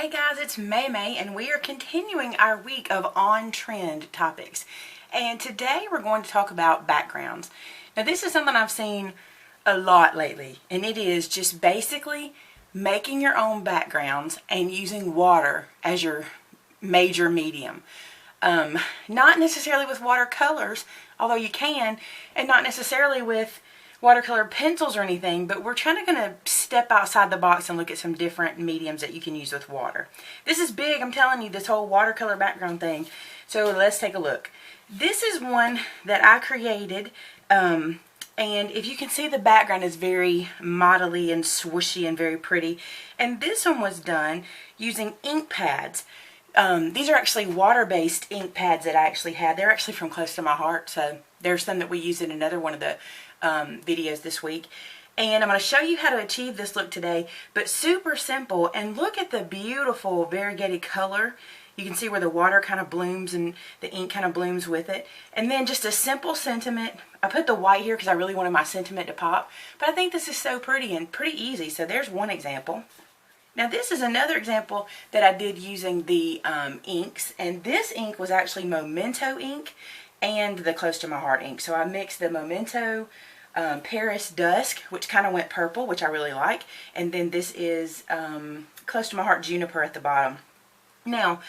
Hey guys, it's Maymay and we are continuing our week of on-trend topics. And today we're going to talk about backgrounds. Now this is something I've seen a lot lately, and it is just basically making your own backgrounds and using water as your major medium. Not necessarily with watercolors, although you can, and not necessarily with watercolor pencils or anything, but we're going to step outside the box and look at some different mediums that you can use with water. This is big, I'm telling you, this whole watercolor background thing. So let's take a look. This is one that I created, and if you can see, the background is very modelly and swooshy and very pretty. And this one was done using ink pads. These are actually water-based ink pads that I actually had. They're actually from Close to My Heart, so there's some that we used in another one of the videos this week. And I'm going to show you how to achieve this look today, but super simple. And look at the beautiful variegated color. You can see where the water kind of blooms and the ink kind of blooms with it. And then just a simple sentiment. I put the white here because I really wanted my sentiment to pop, but I think this is so pretty and pretty easy. So there's one example. Now this is another example that I did using the inks, and this ink was actually Memento ink and the Close to My Heart ink. So I mixed the Memento Paris Dusk, which kind of went purple, which I really like, and then this is Close to My Heart Juniper at the bottom. Now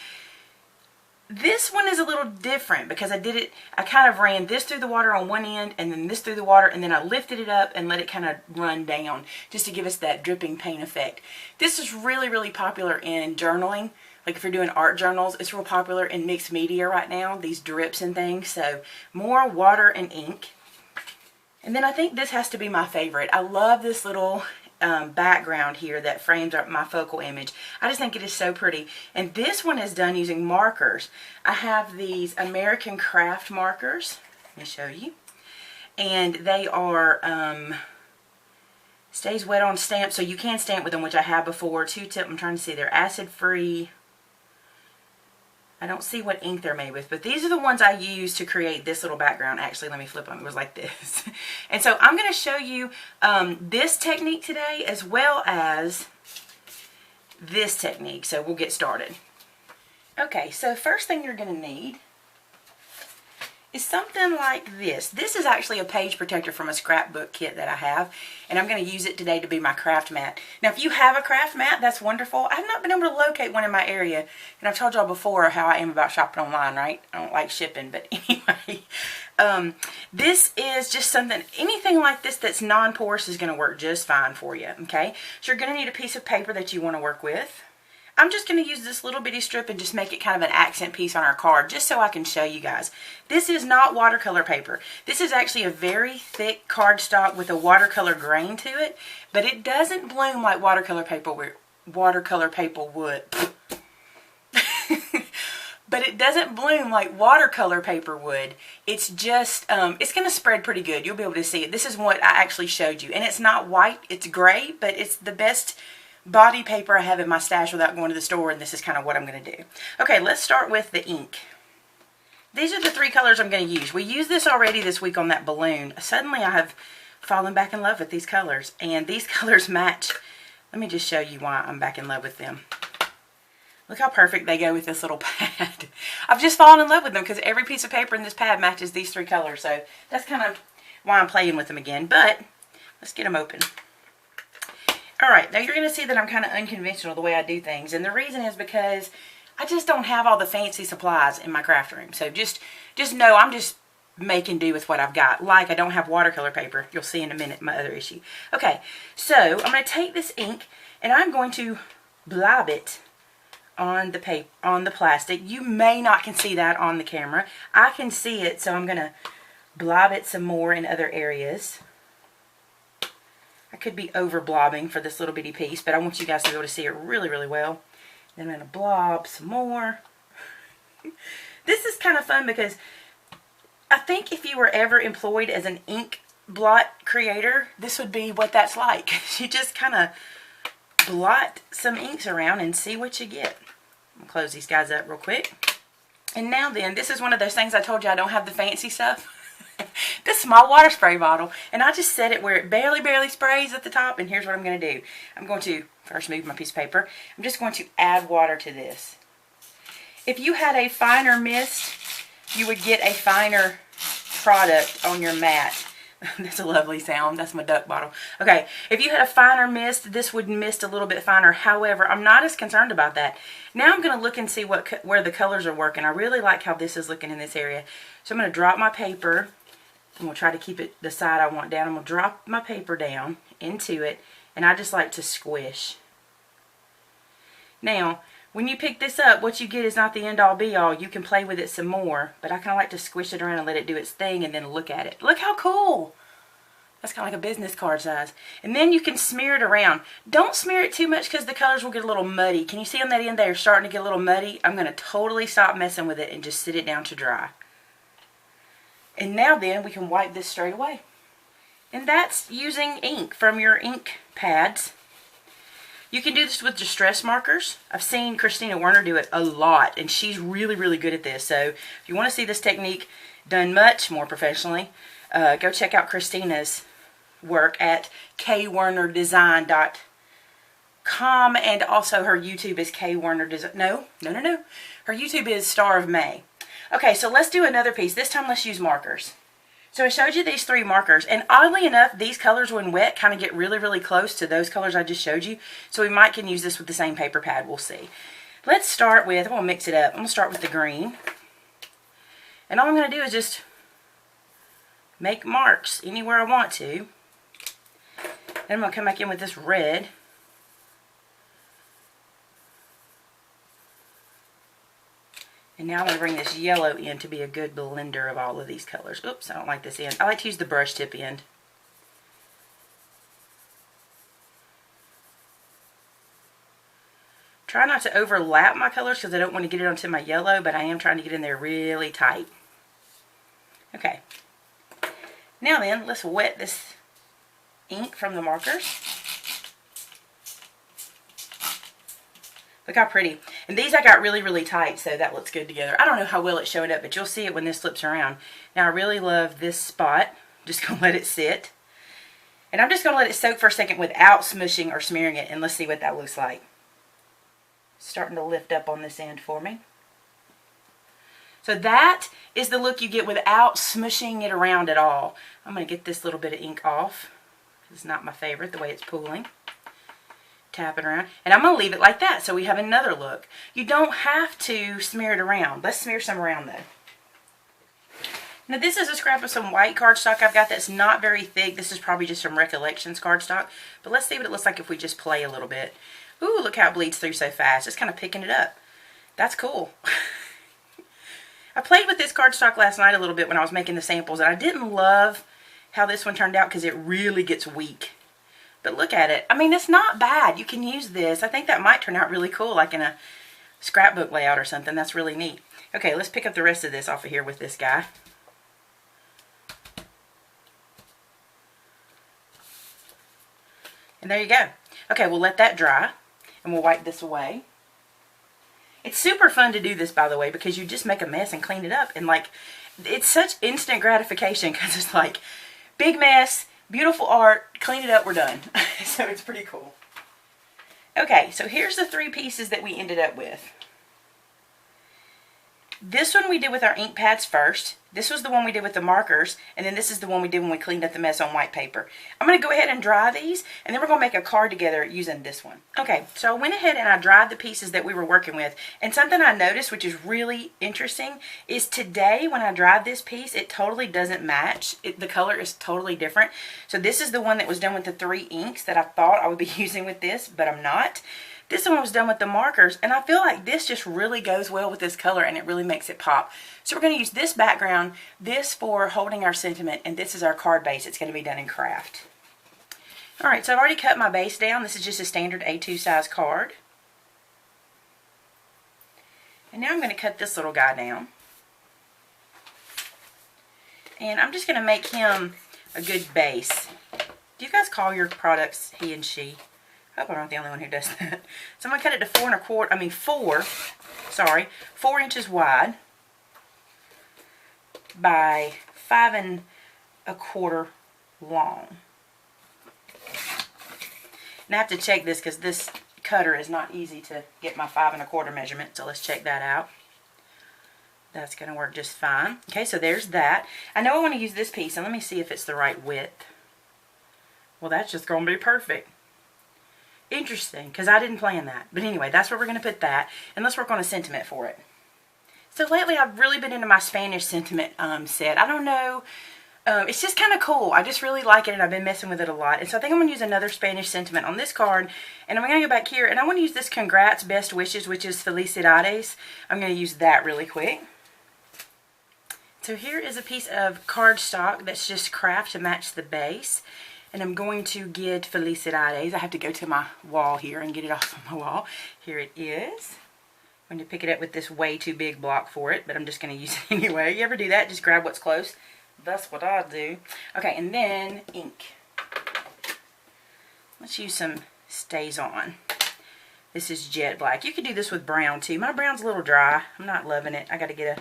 this one is a little different because I kind of ran this through the water on one end and then this through the water, and then I lifted it up and let it kind of run down just to give us that dripping paint effect. This is really, really popular in journaling. Like if you're doing art journals, it's real popular in mixed media right now, these drips and things. So more water and ink. And then I think this has to be my favorite. I love this little background here that frames up my focal image. I just think it is so pretty. And this one is done using markers. I have these American Craft markers. Let me show you. And they are stays wet on stamp, so you can stamp with them, which I have before. 2-tip, I'm trying to see, they're acid free. I don't see what ink they're made with, but these are the ones I used to create this little background. Actually, let me flip them. It was like this. And so I'm going to show you this technique today as well as this technique. So we'll get started. Okay, so first thing you're going to need is something like this. This is actually a page protector from a scrapbook kit that I have, and I'm going to use it today to be my craft mat. Now if you have a craft mat, that's wonderful. I've not been able to locate one in my area, and I've told y'all before how I am about shopping online, right? I don't like shipping, but anyway. This is just something, anything like this that's non-porous is going to work just fine for you, okay? So you're going to need a piece of paper that you want to work with. I'm just going to use this little bitty strip and just make it kind of an accent piece on our card, just so I can show you guys. This is not watercolor paper. This is actually a very thick cardstock with a watercolor grain to it, but it doesn't bloom like watercolor paper would. But it doesn't bloom like watercolor paper would. It's just, it's going to spread pretty good. You'll be able to see it. This is what I actually showed you. And it's not white, it's gray, but it's the best body paper I have in my stash without going to the store, and this is kind of what I'm going to do. Okay, let's start with the ink. These are the 3 colors I'm going to use. We used this already this week on that balloon. Suddenly I have fallen back in love with these colors, and these colors match. Let me just show you why I'm back in love with them. Look how perfect they go with this little pad. I've just fallen in love with them because every piece of paper in this pad matches these 3 colors, so that's kind of why I'm playing with them again. But let's get them open. Alright, now you're going to see that I'm kind of unconventional the way I do things, and the reason is because I just don't have all the fancy supplies in my craft room. So just know I'm just making do with what I've got. Like I don't have watercolor paper. You'll see in a minute my other issue. Okay, so I'm going to take this ink and I'm going to blob it on the paper, on the plastic. You may not can see that on the camera. I can see it, so I'm going to blob it some more in other areas. I could be over blobbing for this little bitty piece, but I want you guys to be able to see it really, really well. Then I'm going to blob some more. This is kind of fun because I think if you were ever employed as an ink blot creator, this would be what that's like. You just kind of blot some inks around and see what you get. I'll close these guys up real quick. And now then, this is one of those things I told you I don't have the fancy stuff. this small water spray bottle, and I just set it where it barely sprays at the top. And here's what I'm going to do. I'm going to first move my piece of paper. I'm just going to add water to this. If you had a finer mist, you would get a finer product on your mat. That's a lovely sound. That's my duck bottle. Okay, if you had a finer mist, this would mist a little bit finer. However, I'm not as concerned about that. Now I'm going to look and see where the colors are working. I really like how this is looking in this area. So I'm going to drop my paper. I'm going to try to keep it the side I want down. I'm going to drop my paper down into it, and I just like to squish. Now, when you pick this up, what you get is not the end-all be-all. You can play with it some more, but I kind of like to squish it around and let it do its thing and then look at it. Look how cool! That's kind of like a business card size. And then you can smear it around. Don't smear it too much because the colors will get a little muddy. Can you see on that end there starting to get a little muddy? I'm going to totally stop messing with it and just sit it down to dry. And now then, we can wipe this straight away. And that's using ink from your ink pads. You can do this with distress markers. I've seen Christina Werner do it a lot, and she's really good at this. So if you want to see this technique done much more professionally, go check out Christina's work at kwernerdesign.com, and also her YouTube is kwernerdesign. No. Her YouTube is Star of May. Okay, so let's do another piece. This time let's use markers. So I showed you these 3 markers, and oddly enough, these colors when wet kind of get really close to those colors I just showed you. So we might can use this with the same paper pad. We'll see. Let's start with, I'm going to mix it up. I'm going to start with the green. And all I'm going to do is just make marks anywhere I want to. Then I'm going to come back in with this red. And now I'm going to bring this yellow in to be a good blender of all of these colors. Oops, I don't like this end. I like to use the brush tip end. Try not to overlap my colors because I don't want to get it onto my yellow, but I am trying to get in there really tight. Okay. Now then, let's wet this ink from the markers. Look how pretty. And these I got really tight, so that looks good together. I don't know how well it showed up, but you'll see it when this flips around. Now I really love this spot. Just going to let it sit. And I'm just going to let it soak for a second without smushing or smearing it, and let's see what that looks like. Starting to lift up on this end for me. So that is the look you get without smushing it around at all. I'm going to get this little bit of ink off. It's not my favorite, the way it's pooling. Tap it around, and I'm going to leave it like that so we have another look. You don't have to smear it around. Let's smear some around though. Now this is a scrap of some white cardstock I've got that's not very thick. This is probably just some Recollections cardstock, but let's see what it looks like if we just play a little bit. Ooh, look how it bleeds through so fast. Just kind of picking it up. That's cool. I played with this cardstock last night a little bit when I was making the samples, and I didn't love how this one turned out because it really gets weak. But look at it. I mean, it's not bad. You can use this. I think that might turn out really cool, like in a scrapbook layout or something. That's really neat. Okay, let's pick up the rest of this off of here with this guy. And there you go. Okay, we'll let that dry, and we'll wipe this away. It's super fun to do this, by the way, because you just make a mess and clean it up. And, like, it's such instant gratification because it's like, big mess, beautiful art, clean it up, we're done. So it's pretty cool. Okay, so here's the 3 pieces that we ended up with. This one we did with our ink pads first. This was the one we did with the markers. And then this is the one we did when we cleaned up the mess on white paper. I'm going to go ahead and dry these. And then we're going to make a card together using this one. Okay, so I went ahead and I dried the pieces that we were working with. And something I noticed, which is really interesting, is today when I dried this piece, it totally doesn't match. The color is totally different. So this is the one that was done with the 3 inks that I thought I would be using with this, but I'm not. This one was done with the markers, and I feel like this just really goes well with this color, and it really makes it pop. So we're going to use this background, this for holding our sentiment, and this is our card base. It's going to be done in craft. Alright, so I've already cut my base down. This is just a standard A2 size card. And now I'm going to cut this little guy down. And I'm just going to make him a good base. Do you guys call your products he and she? I hope I'm not the only one who does that. So I'm going to cut it to 4 inches wide by 5 1/4 long. And I have to check this because this cutter is not easy to get my 5 1/4 measurement. So let's check that out. That's going to work just fine. Okay, so there's that. I know I want to use this piece, and let me see if it's the right width. Well, that's just going to be perfect. Interesting, because I didn't plan that. But anyway, that's where we're going to put that. And let's work on a sentiment for it. So lately, I've really been into my Spanish sentiment set. I don't know. It's just kind of cool. I just really like it, and I've been messing with it a lot. And so I think I'm going to use another Spanish sentiment on this card. And I'm going to go back here, and I want to use this Congrats, Best Wishes, which is Felicidades. I'm going to use that really quick. So here is a piece of cardstock that's just craft to match the base. And I'm going to get Felicidades. I have to go to my wall here and get it off of my wall. Here it is. I'm going to pick it up with this way too big block for it, but I'm just going to use it anyway. You ever do that? Just grab what's close. That's what I do. Okay, and then ink. Let's use some Stays On. This is jet black. You could do this with brown too. My brown's a little dry. I'm not loving it. I got to get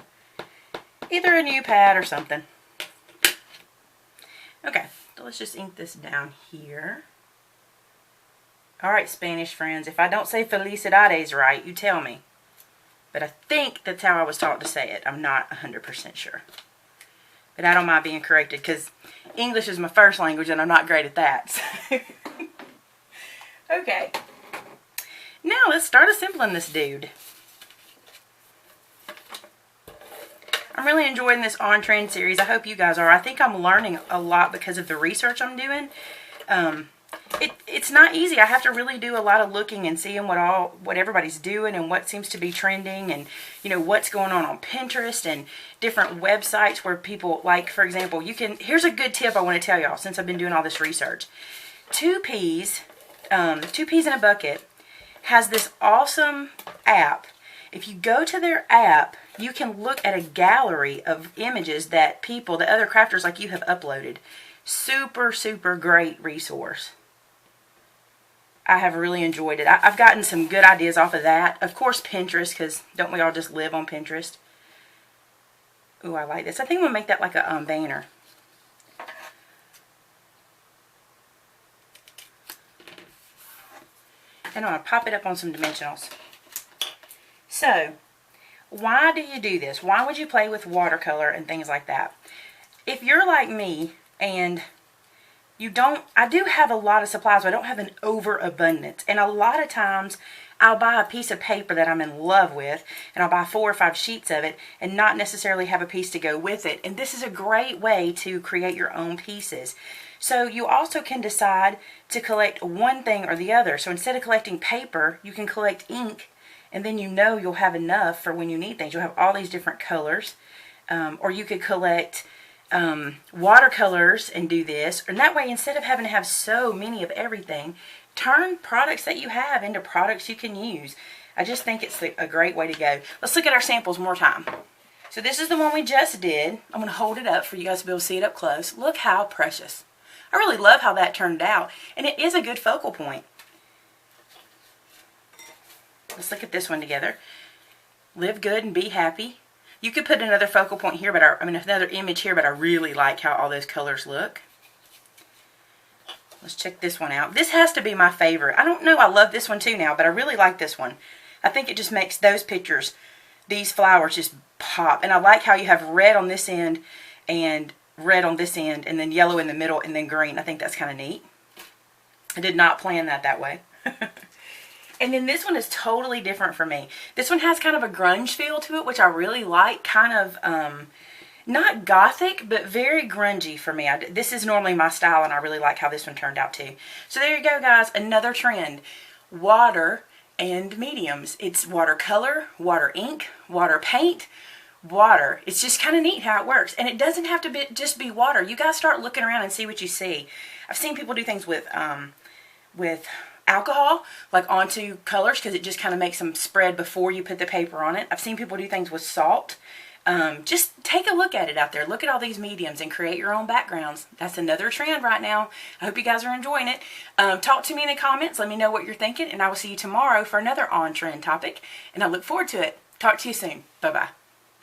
either a new pad or something. Okay, so let's just ink this down here. Alright, Spanish friends, if I don't say Felicidades right, you tell me. But I think that's how I was taught to say it. I'm not 100% sure. But I don't mind being corrected because English is my first language and I'm not great at that. So. Okay. Now let's start assembling this dude. I'm really enjoying this On Trend series. I hope you guys are. I think I'm learning a lot because of the research I'm doing. It's not easy. I have to really do a lot of looking and seeing what everybody's doing and what seems to be trending, and you know what's going on Pinterest and different websites where people, like for example, here's a good tip I want to tell y'all since I've been doing all this research. Two Peas in a Bucket has this awesome app. If you go to their app, you can look at a gallery of images that other crafters like you have uploaded. Super, super great resource. I have really enjoyed it. I've gotten some good ideas off of that. Of course, Pinterest, because don't we all just live on Pinterest? Ooh, I like this. I think I'm going to make that like a banner. And I'm going to pop it up on some dimensionals. So, why do you do this? Why would you play with watercolor and things like that? If you're like me and I do have a lot of supplies, but I don't have an overabundance. And a lot of times I'll buy a piece of paper that I'm in love with, and I'll buy 4 or 5 sheets of it and not necessarily have a piece to go with it. And this is a great way to create your own pieces. So you also can decide to collect one thing or the other. So instead of collecting paper, you can collect ink, and then you'll have enough for when you need things. You'll have all these different colors. Or you could collect watercolors and do this. And that way, instead of having to have so many of everything, turn products that you have into products you can use. I just think it's a great way to go. Let's look at our samples one more time. So this is the one we just did. I'm going to hold it up for you guys to be able to see it up close. Look how precious. I really love how that turned out. And it is a good focal point. Let's look at this one together. Live good and be happy. You could put another focal point here, but another image here, but I really like how all those colors look. Let's check this one out. This has to be my favorite. I don't know, I love this one too now, but I really like this one. I think it just makes those pictures, these flowers just pop. And I like how you have red on this end and red on this end and then yellow in the middle and then green. I think that's kind of neat. I did not plan that way. And then this one is totally different for me. This one has kind of a grunge feel to it, which I really like. Kind of, not gothic, but very grungy for me. This is normally my style, and I really like how this one turned out too. So there you go, guys. Another trend. Water and mediums. It's watercolor, water ink, water paint, water. It's just kind of neat how it works. And it doesn't have to just be water. You guys start looking around and see what you see. I've seen people do things with alcohol, like onto colors, because it just kind of makes them spread before you put the paper on it. I've seen people do things with salt. Just take a look at it out there. Look at all these mediums and create your own backgrounds. That's another trend right now. I hope you guys are enjoying it. Talk to me in the comments. Let me know what you're thinking, and I will see you tomorrow for another on-trend topic, and I look forward to it. Talk to you soon. Bye-bye.